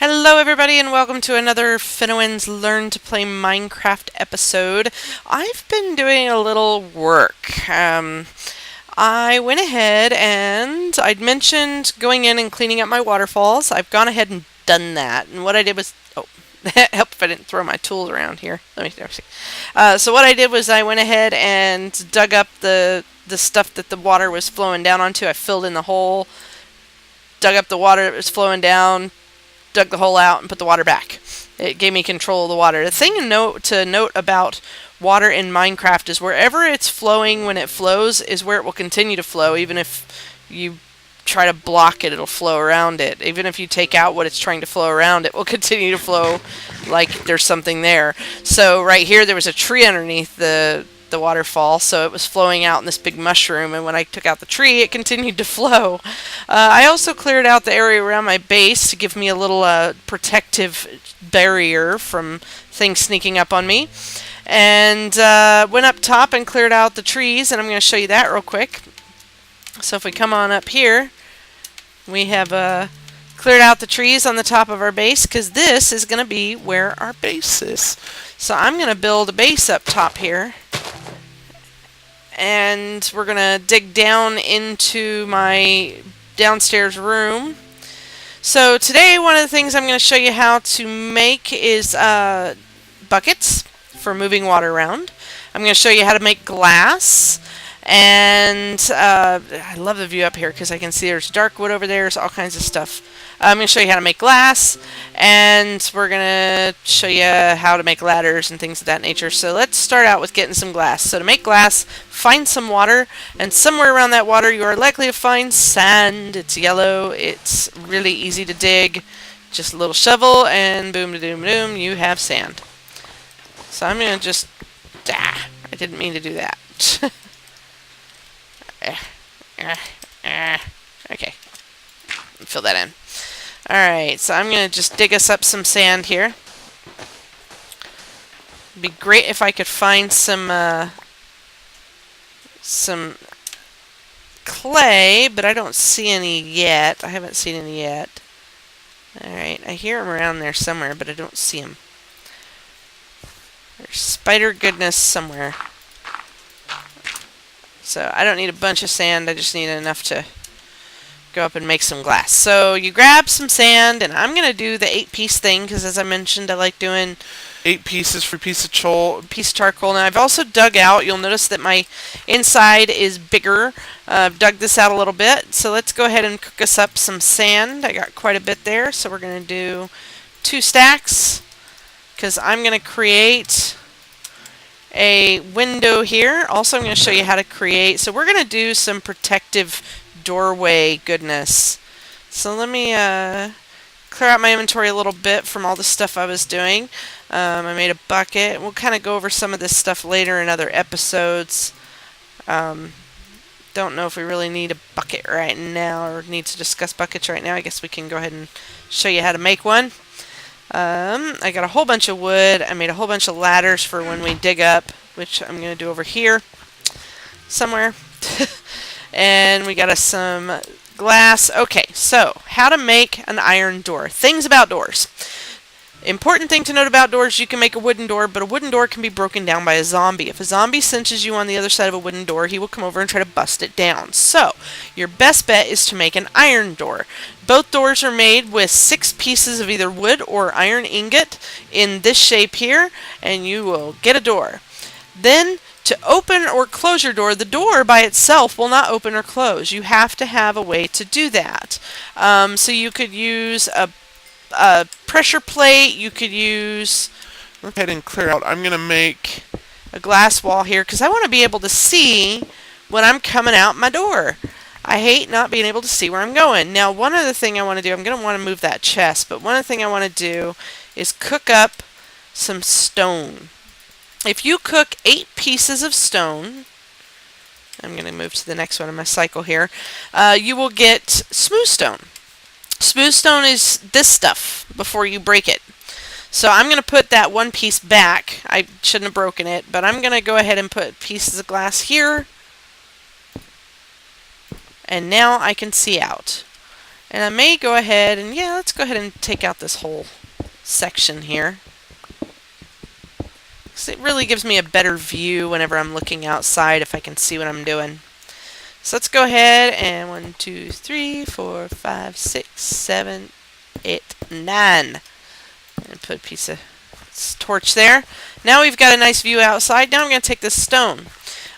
Hello everybody and welcome to another Finowin's Learn to Play Minecraft episode. I've been doing a little work. I went ahead and I'd mentioned going in and cleaning up my waterfalls. I've gone ahead and done that. And what I did was, help if I didn't throw my tools around here. Let me see. So what I did was I went ahead and dug up the stuff that the water was flowing down onto. I filled in the hole, dug up the water that was flowing down, dug the hole out and put the water back. It gave me control of the water. The thing to note about water in Minecraft is wherever it's flowing when it flows is where it will continue to flow. Even if you try to block it, it'll flow around it. Even if you take out what it's trying to flow around, it will continue to flow like there's something there. So right here there was a tree underneath the waterfall, so it was flowing out in this big mushroom, and when I took out the tree it continued to flow. I also cleared out the area around my base to give me a little protective barrier from things sneaking up on me, and went up top and cleared out the trees, and I'm going to show you that real quick. So if we come on up here, we have cleared out the trees on the top of our base because this is going to be where our base is. So I'm going to build a base up top here, and we're going to dig down into my downstairs room. So today one of the things I'm going to show you how to make is buckets for moving water around. I'm going to show you how to make glass, and I love the view up here because I can see there's dark wood over there, there's all kinds of stuff. I'm going to show you how to make glass, and we're going to show you how to make ladders and things of that nature. So let's start out with getting some glass. So to make glass, find some water, and somewhere around that water you are likely to find sand. It's yellow, it's really easy to dig. Just a little shovel, and boom, doom, doom, you have sand. So I'm going to just... I didn't mean to do that. Okay, fill that in. Alright, so I'm going to just dig us up some sand here. It'd be great if I could find some clay, but I don't see any yet. I haven't seen any yet. Alright, I hear them around there somewhere, but I don't see them. There's spider goodness somewhere. So I don't need a bunch of sand, I just need enough to go up and make some glass. So you grab some sand, and I'm going to do the 8-piece thing because, as I mentioned, I like doing 8 pieces for a piece of charcoal. Now I've also dug out, you'll notice that my inside is bigger. I've dug this out a little bit. So let's go ahead and cook us up some sand. I got quite a bit there, so we're going to do 2 stacks because I'm going to create a window here. Also, I'm going to show you how to create. So we're going to do some protective doorway goodness. So let me clear out my inventory a little bit from all the stuff I was doing. I made a bucket. We'll kind of go over some of this stuff later in other episodes. Don't know if we really need a bucket right now or need to discuss buckets right now. I guess we can go ahead and show you how to make one. I got a whole bunch of wood. I made a whole bunch of ladders for when we dig up, which I'm going to do over here somewhere. And we got us some glass. Okay, so how to make an iron door. Things about doors. Important thing to note about doors, you can make a wooden door, but a wooden door can be broken down by a zombie. If a zombie cinches you on the other side of a wooden door, he will come over and try to bust it down. So, your best bet is to make an iron door. Both doors are made with 6 pieces of either wood or iron ingot in this shape here, and you will get a door. Then, to open or close your door, the door by itself will not open or close. You have to have a way to do that. So you could use a pressure plate, you could use... Go ahead and clear out. I'm going to make a glass wall here because I want to be able to see when I'm coming out my door. I hate not being able to see where I'm going. Now, one other thing I want to do, I'm going to want to move that chest, but one other thing I want to do is cook up some stone. If you cook 8 pieces of stone, I'm going to move to the next one in my cycle here, you will get smooth stone. Smooth stone is this stuff before you break it. So I'm going to put that one piece back. I shouldn't have broken it, but I'm going to go ahead and put pieces of glass here. And now I can see out. And I may go ahead and, yeah, let's go ahead and take out this whole section here. So it really gives me a better view whenever I'm looking outside if I can see what I'm doing. So let's go ahead and 1, 2, 3, 4, 5, 6, 7, 8, 9. And put a piece of torch there. Now we've got a nice view outside. Now I'm going to take this stone.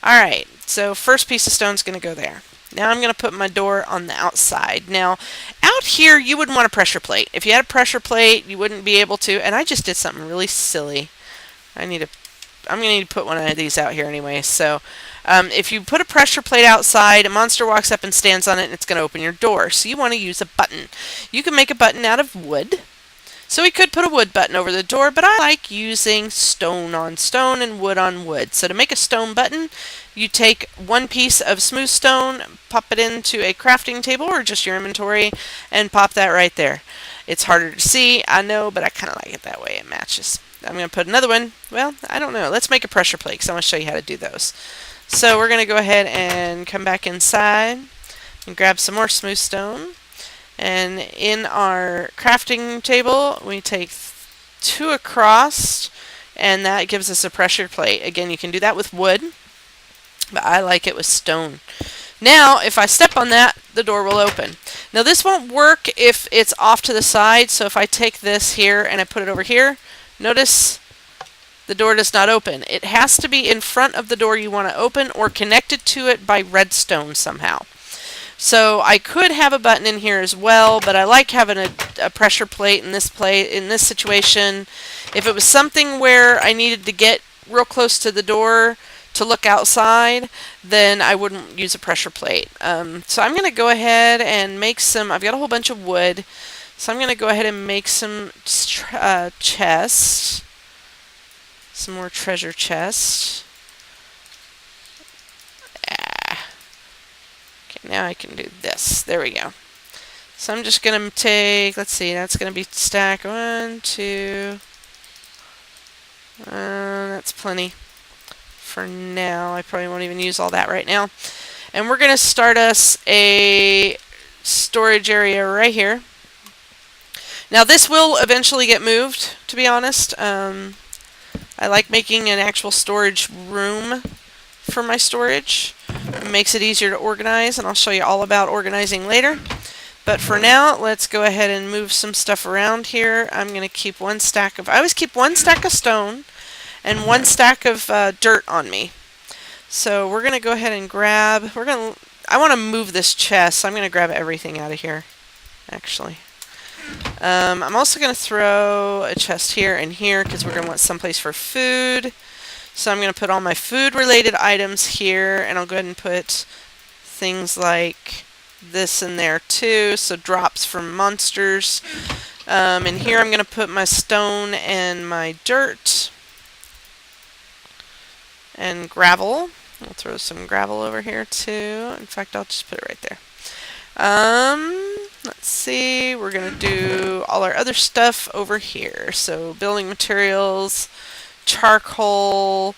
Alright, so first piece of stone is going to go there. Now I'm going to put my door on the outside. Now, out here you wouldn't want a pressure plate. If you had a pressure plate, you wouldn't be able to, and I just did something really silly. I'm going to need to put one of these out here anyway. So, if you put a pressure plate outside, a monster walks up and stands on it, and it's going to open your door. So you want to use a button. You can make a button out of wood. So we could put a wood button over the door, but I like using stone on stone and wood on wood. So to make a stone button, you take one piece of smooth stone, pop it into a crafting table or just your inventory, and pop that right there. It's harder to see, I know, but I kind of like it that way. It matches. I'm going to put another one. Well, I don't know. Let's make a pressure plate because I want to show you how to do those. So we're going to go ahead and come back inside and grab some more smooth stone. And in our crafting table, we take 2 across, and that gives us a pressure plate. Again, you can do that with wood, but I like it with stone. Now, if I step on that, the door will open. Now, this won't work if it's off to the side, so if I take this here and I put it over here, notice the door does not open. It has to be in front of the door you want to open or connected to it by redstone somehow. So I could have a button in here as well, but I like having a pressure plate in this situation. If it was something where I needed to get real close to the door to look outside, then I wouldn't use a pressure plate. So I'm going to go ahead and make some. I've got a whole bunch of wood, so I'm going to go ahead and make some chests, some more treasure chests. Now I can do this. There we go. So I'm just going to take, let's see, that's going to be stack 1, 2. That's plenty for now. I probably won't even use all that right now. And we're going to start us a storage area right here. Now this will eventually get moved, to be honest. I like making an actual storage room for my storage. It makes it easier to organize, and I'll show you all about organizing later. But for now, let's go ahead and move some stuff around here. I'm going to keep I always keep 1 stack of stone and 1 stack of dirt on me. So we're going to go ahead and grab, I want to move this chest, so I'm going to grab everything out of here, actually. I'm also going to throw a chest here and here because we're going to want someplace for food. So I'm going to put all my food-related items here, and I'll go ahead and put things like this in there too, so drops from monsters. And here I'm going to put my stone and my dirt and gravel. I'll throw some gravel over here too. In fact, I'll just put it right there. Let's see, we're going to do all our other stuff over here. So building materials, charcoal,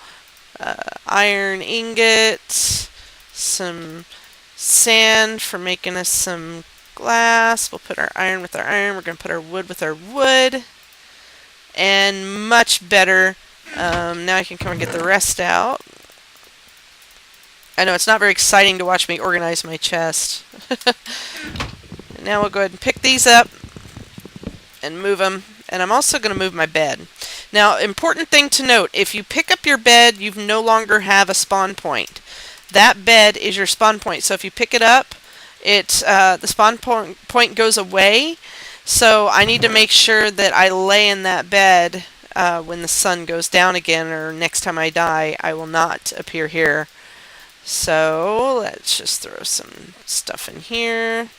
iron ingot, some sand for making us some glass. We'll put our iron with our iron. We're going to put our wood with our wood. And much better. Now I can come and get the rest out. I know it's not very exciting to watch me organize my chest. Now we'll go ahead and pick these up and move them. And I'm also going to move my bed. Now, important thing to note, if you pick up your bed, you no longer have a spawn point. That bed is your spawn point. So if you pick it up, the spawn point goes away. So I need to make sure that I lay in that bed when the sun goes down again, or next time I die, I will not appear here. So let's just throw some stuff in here.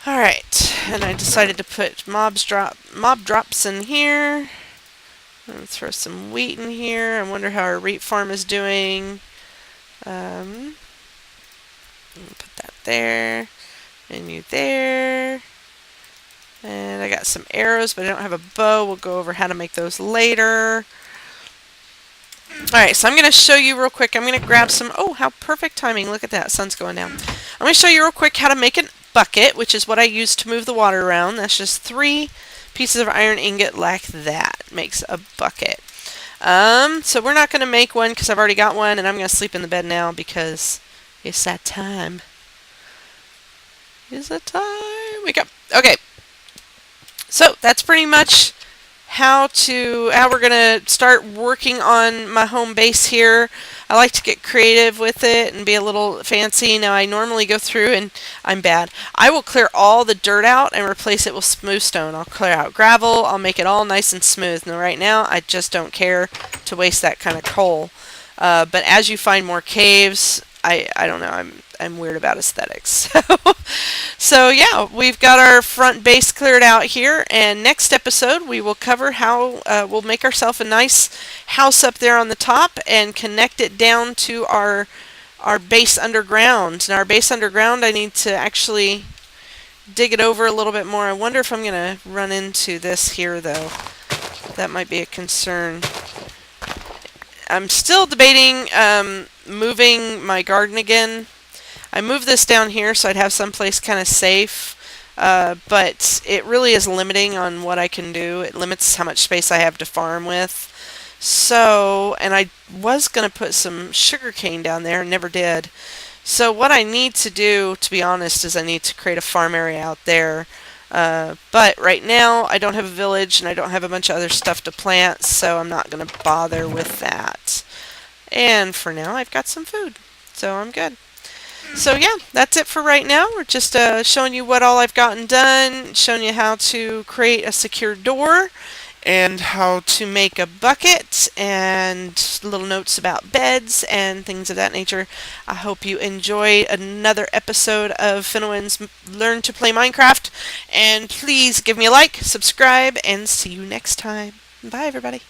Alright, and I decided to put mob drops in here. I'm going to throw some wheat in here. I wonder how our wheat farm is doing. I'm going to put that there, and you there. And I got some arrows, but I don't have a bow. We'll go over how to make those later. Alright, so I'm going to show you real quick. I'm going to grab some... Oh, how perfect timing. Look at that. Sun's going down. I'm going to show you real quick how to make a bucket, which is what I use to move the water around. That's just 3 pieces of iron ingot like that. Makes a bucket. So we're not going to make one because I've already got one, and I'm going to sleep in the bed now because it's that time. It's that time. Wake up. Okay. So that's pretty much how we're gonna start working on my home base here. I like to get creative with it and be a little fancy. Now I normally go through and I'm bad. I will clear all the dirt out and replace it with smooth stone. I'll clear out gravel. I'll make it all nice and smooth. Now right now I just don't care to waste that kind of coal. But as you find more caves, I don't know. I'm weird about aesthetics. So yeah, we've got our front base cleared out here, and next episode we will cover how we'll make ourselves a nice house up there on the top and connect it down to our base underground. Now our base underground, I need to actually dig it over a little bit more. I wonder if I'm going to run into this here though. That might be a concern. I'm still debating moving my garden again. I moved this down here so I'd have someplace kind of safe, but it really is limiting on what I can do. It limits how much space I have to farm with. So, and I was going to put some sugar cane down there, never did. So what I need to do, to be honest, is I need to create a farm area out there. But right now I don't have a village and I don't have a bunch of other stuff to plant, so I'm not going to bother with that. And for now I've got some food, so I'm good. So yeah, that's it for right now. We're just showing you what all I've gotten done, showing you how to create a secure door, and how to make a bucket, and little notes about beds and things of that nature. I hope you enjoy another episode of Finowin's Learn to Play Minecraft, and please give me a like, subscribe, and see you next time. Bye everybody.